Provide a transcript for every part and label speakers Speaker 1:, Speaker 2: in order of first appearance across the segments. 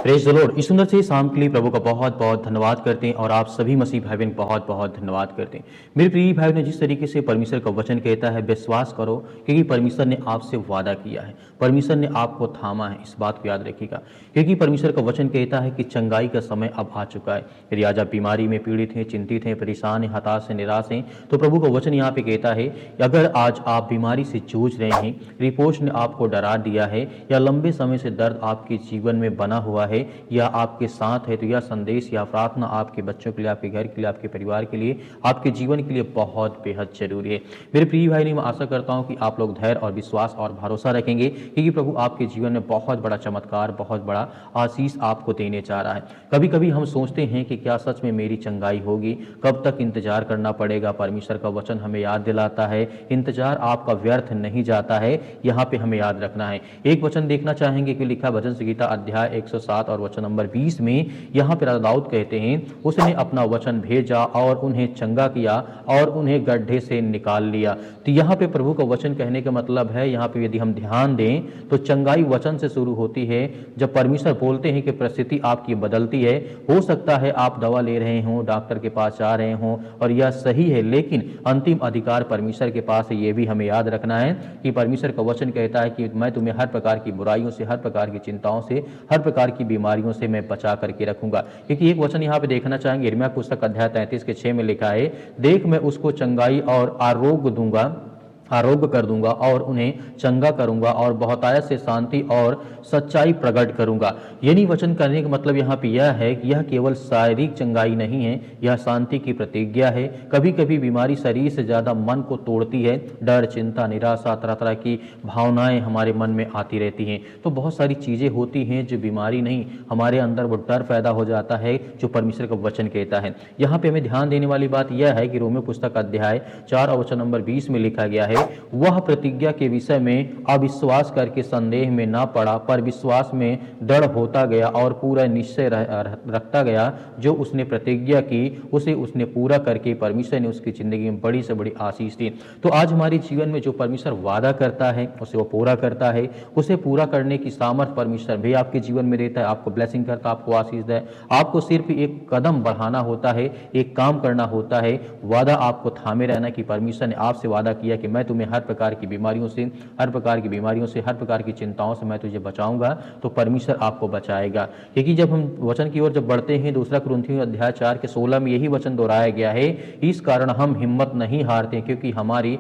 Speaker 1: Praise the Lord. इस सुंदर से शाम के लिए प्रभु का बहुत बहुत धन्यवाद करते हैं और आप सभी मसीह भाई बहन बहुत बहुत धन्यवाद करते हैं। मेरे प्रिय भाई ने जिस तरीके से परमेश्वर का वचन कहता है विश्वास करो, क्योंकि परमेश्वर ने आपसे वादा किया है, परमेश्वर ने आपको थामा है। इस बात को याद रखिएगा, क्योंकि परमेश्वर का वचन कहता है कि चंगाई का समय अब आ चुका है। यदि आज आप बीमारी में पीड़ित हैं, चिंतित हैं, परेशान हैं, हताश हैं, निराश हैं, तो प्रभु का वचन यहाँ पे कहता है कि अगर आज आप बीमारी से जूझ रहे हैं, रिपोर्ट ने आपको डरा दिया है, या लंबे समय से दर्द आपके जीवन में बना हुआ है या आपके साथ है, तो यह संदेश या प्रार्थना आपके बच्चों के लिए, आपके घर के लिए, आपके परिवार के लिए, आपके जीवन के लिए बहुत बेहद जरूरी है। मेरे प्रिय भाई, मैं आशा करता हूं कि आप लोग धैर्य और विश्वास और भरोसा रखेंगे, क्योंकि प्रभु आपके जीवन में बहुत बड़ा चमत्कार, बहुत बड़ा आशीष आपको देने जा रहा है। कभी कभी हम सोचते हैं कि क्या सच में मेरी चंगाई होगी, कब तक इंतजार करना पड़ेगा। परमेश्वर का वचन हमें याद दिलाता है इंतजार आपका व्यर्थ नहीं जाता है। यहाँ पे हमें याद रखना है। एक वचन देखना चाहेंगे कि लिखा भजन संगीता अध्याय 107 और वचन नंबर 20 में यहाँ पे राजा दाऊद कहते हैं, उसने अपना वचन भेजा और उन्हें चंगा किया और उन्हें गड्ढे से निकाल लिया। तो यहाँ पे प्रभु का वचन कहने का मतलब है, यहाँ पे यदि हम ध्यान दें तो चंगाई वचन से शुरू होती है। जब परमेश्वर बोलते हैं कि परिस्थिति आपकी बदलती है, हो सकता है आप दवा ले रहे हों, डॉक्टर के पास जा रहे हों और यह सही है, लेकिन अंतिम अधिकार परमेश्वर के पास है। ये भी हमें याद रखना है कि परमेश्वर का वचन कहता है कि मैं तुम्हें हर प्रकार की बुराइयों से, हर प्रकार की चिंताओं से, हर प्रकार की बीमारियों से मैं बचा करके रखूंगा। क्योंकि एक वचन यहाँ पे देखना चाहेंगे, यिर्मयाह पुस्तक अध्याय 33 के 6 में लिखा है, देख मैं उसको चंगाई और आरोग्य कर दूंगा और उन्हें चंगा करूंगा और बहुतायत से शांति और सच्चाई प्रकट करूंगा। यानी वचन करने का मतलब यहाँ पे यह है कि यह केवल शारीरिक चंगाई नहीं है, यह शांति की प्रतिज्ञा है। कभी कभी बीमारी शरीर से ज्यादा मन को तोड़ती है। डर, चिंता, निराशा, तरह तरह की भावनाएं हमारे मन में आती रहती हैं। तो बहुत सारी चीजें होती हैं जो बीमारी नहीं, हमारे अंदर वो डर पैदा हो जाता है जो परमेश्वर का वचन कहता है। यहाँ पे हमें ध्यान देने वाली बात यह है कि रोमियो पुस्तक अध्याय 4 और वचन नंबर 20 में लिखा गया है, वह प्रतिज्ञा के विषय में अविश्वास करके संदेह में ना पड़ा, पर विश्वास में दृढ़ होता गया और पूरा निश्चय रखता गया। जो उसने प्रतिज्ञा की उसे उसने पूरा करके परमेश्वर ने उसकी जिंदगी में बड़ी से बड़ी आशीष दी। तो आज हमारे जीवन में जो परमेश्वर वादा करता है उसे वो पूरा करता है। उसे पूरा करने की सामर्थ परमेश्वर भी आपके जीवन में देता है, आपको ब्लेसिंग करता है, आपको आशीष दे। आपको सिर्फ एक कदम बढ़ाना होता है, एक काम करना होता है। वादा आपको थामे रहना कि परमेश्वर ने आपसे वादा किया कि मैं तुम्हें हर प्रकार की बीमारियों से, हर प्रकार की बीमारियों से, हर प्रकार की चिंताओं से मैं तुझे बचाऊंगा। तो परमेश्वर आपको बचाएगा। क्योंकि जब हम वचन की ओर जब बढ़ते हैं, दूसरा कुरिन्थियों अध्याय 4 के 16 में यही वचन दोहराया गया है, इस कारण हम हिम्मत नहीं हारते, क्योंकि हमारी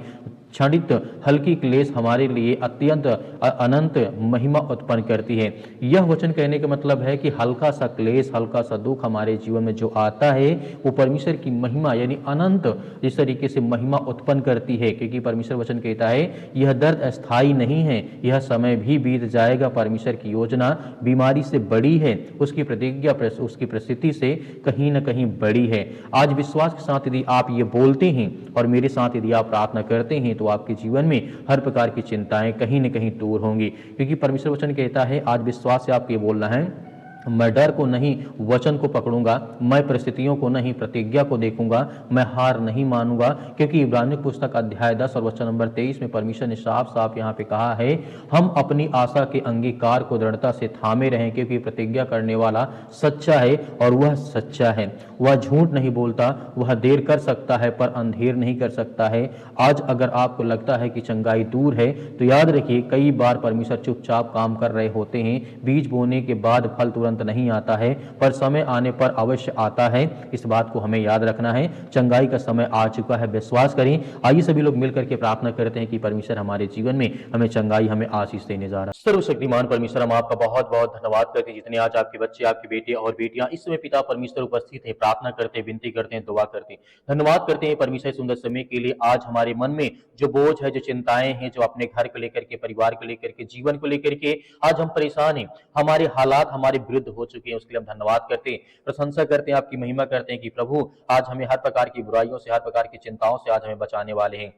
Speaker 1: क्षणिक हल्की क्लेश हमारे लिए अत्यंत अनंत महिमा उत्पन्न करती है। यह वचन कहने का मतलब है कि हल्का सा क्लेश, हल्का सा दुख हमारे जीवन में जो आता है वो परमेश्वर की महिमा यानी अनंत जिस तरीके से महिमा उत्पन्न करती है। क्योंकि परमेश्वर वचन कहता है यह दर्द अस्थाई नहीं है, यह समय भी बीत जाएगा। परमेश्वर की योजना बीमारी से बड़ी है, उसकी प्रतिज्ञा उसकी परिस्थिति से कहीं ना कहीं बड़ी है। आज विश्वास के साथ यदि आप ये बोलते हैं और मेरे साथ यदि आप प्रार्थना करते हैं, तो आपके जीवन में हर प्रकार की चिंताएं कहीं न कहीं दूर होंगी। क्योंकि परमेश्वर वचन कहता है, आज विश्वास से आपको ये बोलना है, मैं डर को नहीं वचन को पकड़ूंगा, मैं परिस्थितियों को नहीं प्रतिज्ञा को देखूंगा, मैं हार नहीं मानूंगा। क्योंकि इब्रानियों पुस्तक अध्याय 10 और वचन नंबर 23 में परमेश्वर ने साफ साफ यहाँ पे कहा है, हम अपनी आशा के अंगीकार को दृढ़ता से थामे रहें, क्योंकि प्रतिज्ञा करने वाला सच्चा है और वह सच्चा है। वह झूठ नहीं बोलता, वह देर कर सकता है पर अंधेर नहीं कर सकता है। आज अगर आपको लगता है कि चंगाई दूर है, तो याद रखिए कई बार परमेश्वर चुपचाप काम कर रहे होते हैं। बीज बोने के बाद फल तुरंत नहीं आता है, पर समय आने पर अवश्य आता है। इस बात को हमें याद रखना है। चंगाई का समय आ चुका है, विश्वास करें। आइए सभी लोग मिलकर के प्रार्थना करते हैं कि परमेश्वर हमारे जीवन में हमें चंगाई, हमें आशीष देने जा रहा है। सर्वशक्तिमान परमेश्वर, हम आपका बहुत बहुत धन्यवाद करते हैं जितने आज आपके बच्चे, आपके बेटे और बेटियां इस समय पिता परमेश्वर उपस्थित है, प्रार्थना करते हैं, विनती करते हैं, दुआ करते हैं। धन्यवाद करते हैं परमेश्वर सुंदर समय के लिए। आज हमारे मन में जो बोझ है, जो चिंताएं हैं, जो अपने घर को लेकर के, परिवार को लेकर के, जीवन को लेकर के आज हम परेशान हैं, हमारे हालात हमारे विरुद्ध हो चुके हैं, उसके लिए हम धन्यवाद करते हैं, प्रशंसा करते हैं, आपकी महिमा करते हैं कि प्रभु आज हमें हर प्रकार की बुराइयों से, हर प्रकार की चिंताओं से आज हमें बचाने वाले हैं।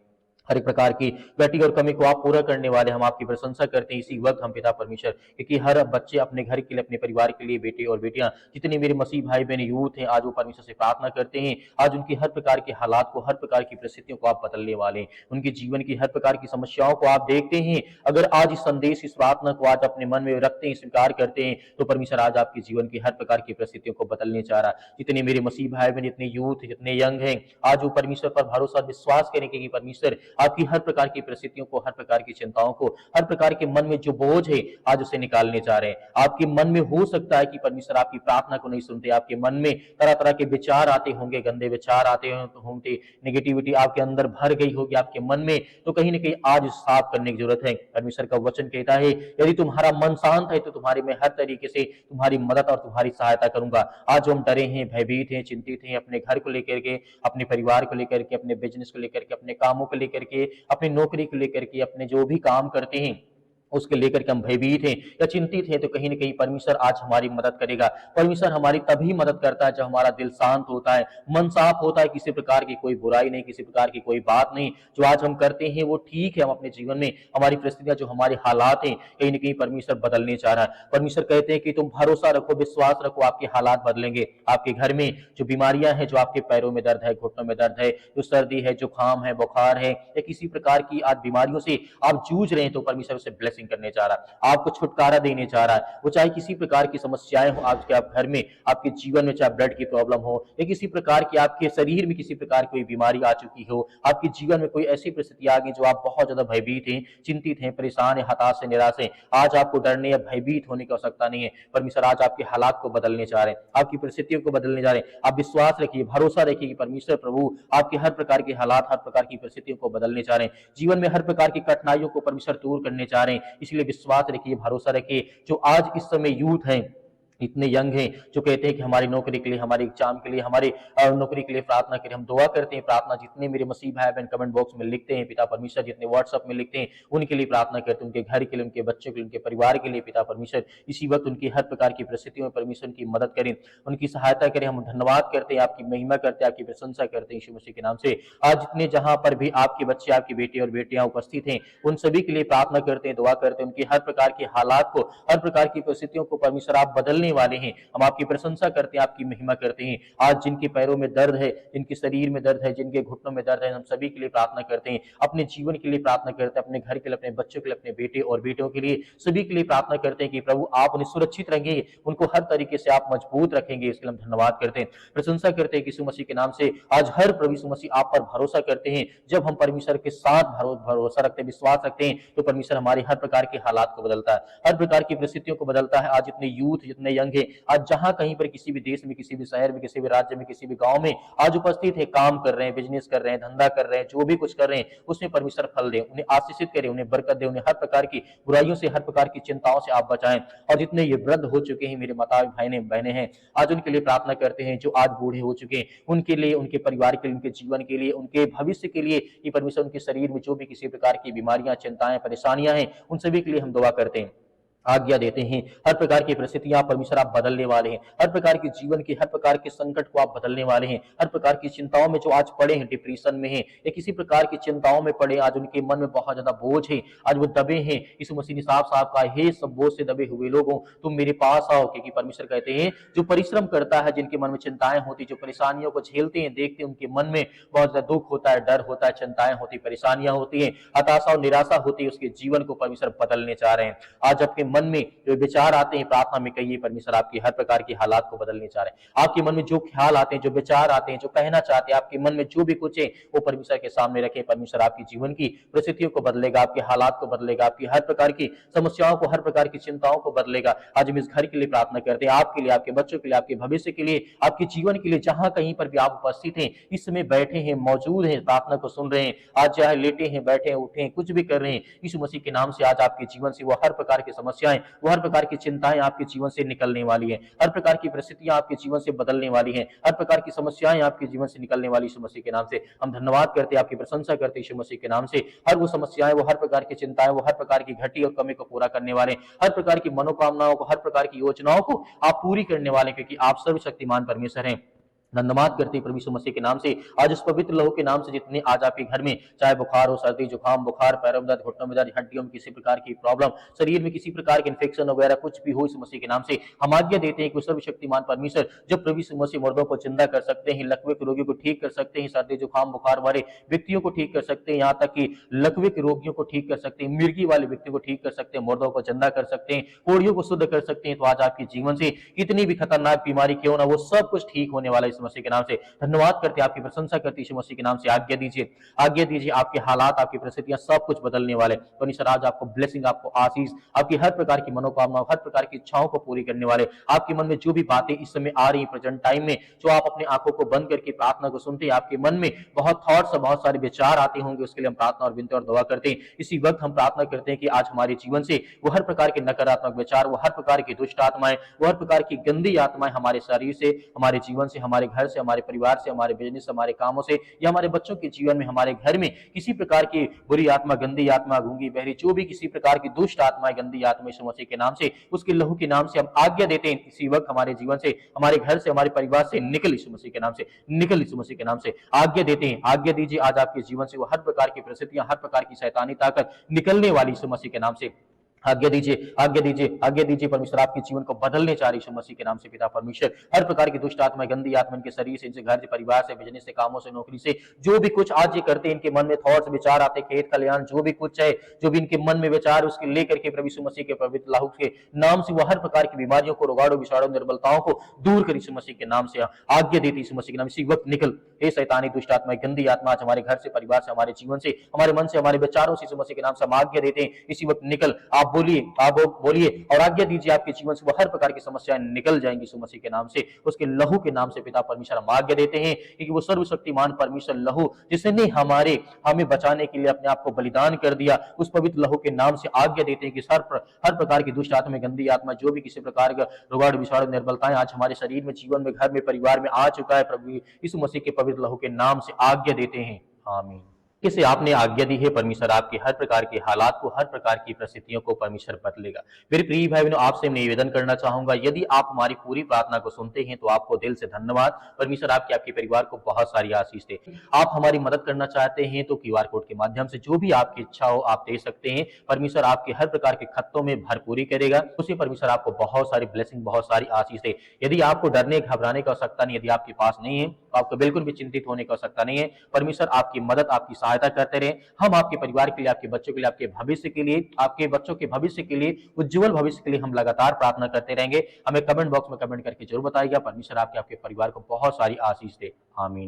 Speaker 1: हर एक प्रकार की घटी और कमी को आप पूरा करने वाले, हम आपकी प्रशंसा करते हैं इसी वक्त हम पिता परमेश्वर, क्योंकि हर बच्चे अपने घर के लिए, अपने परिवार के लिए, बेटे और बेटियां, जितने मेरे मसीह भाई बहन यूथ हैं, आज वो परमेश्वर से प्रार्थना करते हैं। आज उनकी हर प्रकार के हालात को, हर प्रकार की परिस्थितियों को आप बदलने वाले हैं। उनके जीवन की हर प्रकार की समस्याओं को आप देखते हैं। अगर आज इस संदेश, इस प्रार्थना को आज अपने मन में रखते हैं, स्वीकार करते हैं, तो परमेश्वर आज आपके जीवन की हर प्रकार की परिस्थितियों को बदलने जा रहा है। जितने मेरे मसीह भाई बहन, जितने यूथ, जितने यंग हैं, आज वो परमेश्वर पर भरोसा, विश्वास करें कि परमेश्वर आपकी हर प्रकार की परिस्थितियों को, हर प्रकार की चिंताओं को, हर प्रकार के मन में जो बोझ है, आज उसे निकालने जा रहे हैं। आपके मन में हो सकता है कि परमेश्वर आपकी प्रार्थना को नहीं सुनते, आपके मन में तरह तरह के विचार आते होंगे, गंदे विचार आते होंगे, नेगेटिविटी आपके अंदर भर गई होगी आपके मन में, तो कहीं ना कहीं आज साफ करने की जरूरत है। परमेश्वर का वचन कहता है, यदि तुम्हारा मन शांत है तो तुम्हारे में हर तरीके से तुम्हारी मदद और तुम्हारी सहायता करूंगा। आज हम डरे हैं, भयभीत हैं, चिंतित हैं, अपने घर को लेकर के, अपने परिवार को लेकर के, अपने बिजनेस को लेकर के, अपने कामों को लेकर के, अपनी नौकरी को लेकर के, अपने जो भी काम करते हैं उसके लेकर के हम भयभीत हैं या चिंतित हैं, तो कहीं ना कहीं परमेश्वर आज हमारी मदद करेगा। परमेश्वर हमारी तभी मदद करता है जब हमारा दिल शांत होता है, मन साफ होता है, किसी प्रकार की कोई बुराई नहीं, किसी प्रकार की कोई बात नहीं। जो आज हम करते हैं वो ठीक है, हम अपने जीवन में हमारी परिस्थितियां, जो हमारे हालात हैं, कहीं ना कहीं परमेश्वर बदलने चाह रहा है। परमेश्वर कहते हैं कि तुम भरोसा रखो, विश्वास रखो, आपके हालात बदलेंगे। आपके घर में जो बीमारियां हैं, जो आपके पैरों में दर्द है, घुटनों में दर्द है, जो सर्दी है, जुकाम है, बुखार है, या किसी प्रकार की आज बीमारियों से आप जूझ रहे हैं, तो परमेश्वर उसे ब्लेसिंग करने जा रहा है, आपको छुटकारा देने जा रहा है। वो चाहे किसी प्रकार की समस्याएं हो आपके, आप घर में, आपके जीवन में, चाहे ब्लड की प्रॉब्लम हो या किसी प्रकार की आपके शरीर में किसी प्रकार की कोई बीमारी आ चुकी हो, आपके जीवन में कोई ऐसी परिस्थिति आ गई जो आप बहुत ज्यादा भयभीत हैं, चिंतित हैं, परेशान हैं, हताश हैं, निराश हैं, आज आपको डरने या भयभीत होने की आवश्यकता नहीं है। परमेश्वर आज आपके हालात को बदलने जा रहे हैं, आपकी परिस्थितियों को बदलने जा रहे हैं। आप विश्वास रखिए, भरोसा रखिए कि परमेश्वर प्रभु आपके हर प्रकार के हालात, हर प्रकार की परिस्थितियों को बदलने जा रहे हैं। जीवन में हर प्रकार की कठिनाइयों को परमेश्वर दूर करने जा रहे हैं। इसलिए विश्वास रखिए, भरोसा रखिए। जो आज इस समय यूथ हैं, इतने यंग हैं, जो कहते हैं कि हमारी नौकरी के लिए, हमारे एग्जाम के लिए, हमारे नौकरी के लिए प्रार्थना करें, हम दुआ करते हैं। प्रार्थना जितने मेरे मसीह भाई बहन कमेंट बॉक्स में लिखते हैं पिता परमेश्वर, जितने व्हाट्सएप में लिखते हैं, उनके लिए प्रार्थना करते हैं, उनके घर के लिए, उनके बच्चों के लिए, उनके परिवार के लिए पिता परमेश्वर इसी वक्त उनकी हर प्रकार की परिस्थितियों में परमेश्वर की मदद करें, उनकी सहायता करें। हम धन्यवाद करते हैं, आपकी महिमा करते हैं, आपकी प्रशंसा करते हैं यीशु मसीह के नाम से। आज जितने जहां पर भी आपके बच्चे, आपके बेटे और बेटियां उपस्थित हैं, उन सभी के लिए प्रार्थना करते हैं, दुआ करते हैं। उनकी हर प्रकार के हालात को, हर प्रकार की परिस्थितियों को परमेश्वर आप बदलने वाले हैं। हम आपकी प्रशंसा करते हैं, आपकी महिमा करते हैं। आज जिनके पैरों में दर्द है, जिनके शरीर में दर्द है, जिनके घुटनों में दर्द है, हम सभी के लिए प्रार्थना करते हैं, अपने जीवन के लिए प्रार्थना करते हैं, अपने घर के लिए, अपने बच्चों के लिए, अपने बेटे और बेटियों के लिए, सभी के लिए प्रार्थना करते हैं कि प्रभु आप उन्हें सुरक्षित रखेंगे, उनको हर तरीके से आप मजबूत रखेंगे। इसके लिए हम धन्यवाद करते हैं, प्रशंसा करते हैं यीशु मसीह के नाम से। आज हर प्रभु यीशु मसीह आप पर भरोसा करते हैं। जब हम परमेश्वर के साथ भरोसा रखते हैं, विश्वास रखते हैं, तो परमेश्वर हमारे हर प्रकार के हालात को बदलता है, हर प्रकार की परिस्थितियों को बदलता है। आज इतने यूथ, जितने यंग है, आज जहां कहीं पर किसी भी देश में, किसी भी शहर में, किसी भी राज्य में, किसी भी गांव में आज उपस्थित है, काम कर रहे हैं, बिजनेस कर रहे हैं, धंधा कर रहे हैं, जो भी कुछ कर रहे हैं, उसमें परमेश्वर फल दे, उन्हें आशीषित करे, उन्हें बरकत दे, उन्हें हर प्रकार की बुराइयों से, हर प्रकार की चिंताओं से आप बचाएं। और जितने ये वृद्ध हो चुके हैं, मेरे माता भाई बहने हैं, आज उनके लिए प्रार्थना करते हैं। जो आज बूढ़े हो चुके हैं, उनके लिए, उनके परिवार के लिए, उनके जीवन के लिए, उनके भविष्य के लिए, ये परमेश्वर उनके शरीर में जो भी किसी प्रकार की बीमारियां, चिंताएं, परेशानियां हैं, उन सभी के लिए हम दुआ करते हैं, आज्ञा देते हैं। हर प्रकार की परिस्थितियां परमेश्वर आप बदलने वाले हैं, हर प्रकार के जीवन के हर प्रकार के संकट को आप बदलने वाले हैं। हर प्रकार की चिंताओं में जो आज पड़े हैं, डिप्रेशन में हैं या किसी प्रकार की चिंताओं में पड़े, आज उनके मन में बहुत ज्यादा बोझ है, आज वो दबे हैं, यीशु मसीह ने साफ साफ कहा, हे सब बोझ से दबे हुए लोगों तुम मेरे पास आओ। क्योंकि परमेश्वर कहते हैं जो परिश्रम करता है, जिनके मन में चिंताएं होती, जो परेशानियों को झेलते हैं, देखते हैं, उनके मन में बहुत ज्यादा दुख होता है, डर होता है, चिंताएं होती, परेशानियां होती है, हताशा और निराशा होती है, उसके जीवन को परमेश्वर बदलने चाह रहे हैं। आज आपके मन में जो विचार आते हैं, प्रार्थना में कहिए, परमेश्वर आपकी हर प्रकार की हालात को बदलने चाह रहे हैं। आपके मन में जो ख्याल आते हैं, जो विचार आते हैं, जो कहना चाहते हैं, आपके मन में जो भी कुछ है, वो परमेश्वर के सामने रखें। परमेश्वर आपकी जीवन की परिस्थितियों को बदलेगा, आपके हालात को बदलेगा, आपकी हर प्रकार की समस्याओं को, हर प्रकार की चिंताओं को बदलेगा। आज हम इस घर के लिए प्रार्थना करते हैं, आपके लिए, आपके बच्चों के लिए, आपके भविष्य के लिए, आपके जीवन के लिए, जहां कहीं पर भी आप उपस्थित हैं, इस समय बैठे हैं, मौजूद हैं, प्रार्थना को सुन रहे हैं, आज चाहे लेटे हैं, बैठे हैं, उठे हैं, कुछ भी कर रहे हैं, यीशु मसीह के नाम से आज आपके जीवन से वो हर प्रकार की समस्याएं, वो हर प्रकार की चिंताएं आपके जीवन से निकलने वाली हैं, हर प्रकार की परिस्थितियां आपके जीवन से बदलने वाली हैं, हर प्रकार की समस्याएं आपके जीवन से निकलने वाली। यीशु मसीह के नाम से हम धन्यवाद करते हैं, आपकी प्रशंसा करते हैं यीशु मसीह के नाम से। हर वो समस्याएं, वो हर प्रकार की चिंताएं, वो हर प्रकार की घटी और कमी को पूरा करने वाले, हर प्रकार की मनोकामनाओं को, हर प्रकार की योजनाओं को आप पूरी करने वाले, क्योंकि आप सर्वशक्तिमान परमेश्वर हैं। धन्यवाद करते हैं प्रभु यीशु मसीह के नाम से। आज उस पवित्र लहू के नाम से जितने आज आपके घर में चाहे बुखार हो, सर्दी जुकाम, बुखार, पैरों में दर्द, घुटनों में दर्द, हड्डियों में किसी प्रकार की प्रॉब्लम, शरीर में किसी प्रकार के इन्फेक्शन वगैरह कुछ भी हो, इस मसीह के नाम से हम आज्ञा देते हैं कि सर्वशक्तिमान परमेश्वर जब प्रभु यीशु मसीह मुर्दों को जिंदा कर सकते हैं, लकवे के रोगियों को ठीक कर सकते हैं, सर्दी जुकाम बुखार वाले व्यक्तियों को ठीक कर सकते हैं, यहाँ तक कि लकवे के रोगियों को ठीक कर सकते हैं, मिर्गी वाले व्यक्तियों को ठीक कर सकते हैं, मुर्दों को जिंदा कर सकते हैं, कोड़ियों को शुद्ध कर सकते हैं। तो आज आपके जीवन से कितनी भी खतरनाक बीमारी क्यों ना, वो सब कुछ ठीक होने वाला है इस मसीह के नाम से। धन्यवाद करते, आपकी प्रशंसा करते यीशु मसीह के नाम से। आज्ञा दीजिए, आज्ञा दीजिए, आपके हालात, आपकी परिस्थितियां सब कुछ बदलने वाले। परमेश्वर आज आपको ब्लेसिंग, आपको आशीष, आपकी हर प्रकार की मनोकामना, हर प्रकार की इच्छाओं को पूरी करने वाले। आपके मन में जो भी बातें इस समय आ रही प्रेजेंट टाइम में, जो आप अपने आंखों को बंद करके प्रार्थना को सुनते हैं, आपके मन में बहुत थॉट्स और बहुत सारे विचार आते होंगे, उसके लिए हम प्रार्थना और विनती और दुआ करते हैं। इसी वक्त हम प्रार्थना करते हैं कि आज हमारे जीवन से वो हर प्रकार के नकारात्मक विचार, वो हर प्रकार की दुष्ट आत्माएं, वो हर प्रकार की गंदी आत्माएं हमारे शरीर से, हमारे जीवन से, हमारे घर से, हमारे परिवार से, हमारे बिजनेस, हमारे कामों से या हमारे बच्चों के जीवन में, हमारे घर में किसी प्रकार की बुरी आत्मा, गंदी आत्मा, गूंगी बहरी, जो भी किसी प्रकार की दुष्ट आत्मा, गंदी आत्मा यीशु मसीह के नाम से, उसके लहू के नाम से हम आज्ञा देते हैं, इसी वक्त हमारे जीवन से, हमारे घर से, हमारे परिवार से निकल यीशु मसीह के नाम से, निकल यीशु मसीह के नाम से। आज्ञा देते हैं, आज्ञा दीजिए आज आपके जीवन से वो हर प्रकार की परिस्थितियां, हर प्रकार की शैतानी ताकत निकलने वाली यीशु मसीह के नाम से। आज्ञा दीजिए, आज्ञा दीजिए, आज्ञा दीजिए। परमेश्वर आपके जीवन को बदलने चाह रही यीशु मसीह के नाम से पिता परमेश्वर। हर प्रकार की दुष्ट आत्मा, गंदी आत्मा इनके शरीर से, इनसे घर से, परिवार से, बिजनेस से, कामों से, नौकरी से, जो भी कुछ आज ये करते हैं, इनके मन में थॉट्स, विचार आते, खेत खलिहान, जो भी कुछ है, जो भी इनके मन में विचार, उसके लेकर के प्रभु यीशु मसीह के पवित्र लहू के नाम से वो हर प्रकार की बीमारियों को, रोगाड़ों, विषाणु, निर्बलताओं को दूर कर यीशु मसीह के नाम से आज्ञा देती यीशु मसीह के नाम। इसी वक्त निकल हे शैतानी दुष्ट आत्मा, गंदी आत्मा आज हमारे घर से, परिवार से, हमारे जीवन से, हमारे मन से, हमारे विचारों से यीशु मसीह के नाम से हम आज्ञा देते हैं। इसी वक्त निकल, आप बोलिए, आप बोलिए और आज्ञा दीजिए, आपके जीवन से वो हर प्रकार की समस्याएं निकल जाएंगी यीशु मसीह के नाम से, उसके लहू के नाम से पिता परमेश्वर हम आज्ञा देते हैं कि वो सर्वशक्तिमान परमेश्वर लहू जिसने हमें बचाने के लिए अपने आप को बलिदान कर दिया, उस पवित्र लहू के नाम से आज्ञा देते हैं कि हर प्रकार की दुष्ट आत्मा, गंदी आत्मा, जो भी किसी प्रकार का रोगाणु, विषाणु, निर्बलताएं आज हमारे शरीर में, जीवन में, घर में, परिवार में आ चुका है, प्रभु यीशु मसीह के पवित्र लहू के नाम से आज्ञा देते हैं। आमीन। किसे आपने आज्ञा दी है, परमेश्वर आपके हर प्रकार के हालात को, हर प्रकार की परिस्थितियों को परमेश्वर बदलेगा। मेरे प्रिय भाई बहनों, आपसे मैं निवेदन करना चाहूंगा, यदि आप हमारी पूरी प्रार्थना को सुनते हैं तो आपको दिल से धन्यवाद। परमेश्वर आपके परिवार को बहुत सारी आशीष दे। आप हमारी मदद करना चाहते हैं तो QR कोड के माध्यम से जो भी आपकी इच्छा हो आप दे सकते हैं। परमेश्वर आपके हर प्रकार के खत्तों में भरपूरी करेगा, उसी परमेश्वर आपको बहुत सारी ब्लेसिंग, बहुत सारी आशीष दे। यदि आपको डरने, घबराने की आवश्यकता नहीं, यदि आपके पास नहीं है तो आपको बिल्कुल भी चिंतित होने की आवश्यकता नहीं है। परमेश्वर आपकी मदद, आपकी सहायता करते रहे। हम आपके परिवार के लिए, आपके बच्चों के लिए, आपके भविष्य के लिए, आपके बच्चों के भविष्य के लिए, उज्जवल भविष्य के लिए हम लगातार प्रार्थना करते रहेंगे। हमें कमेंट बॉक्स में कमेंट करके जरूर बताइएगा। परमेश्वर आपके परिवार को बहुत सारी आशीष दे। आमीन।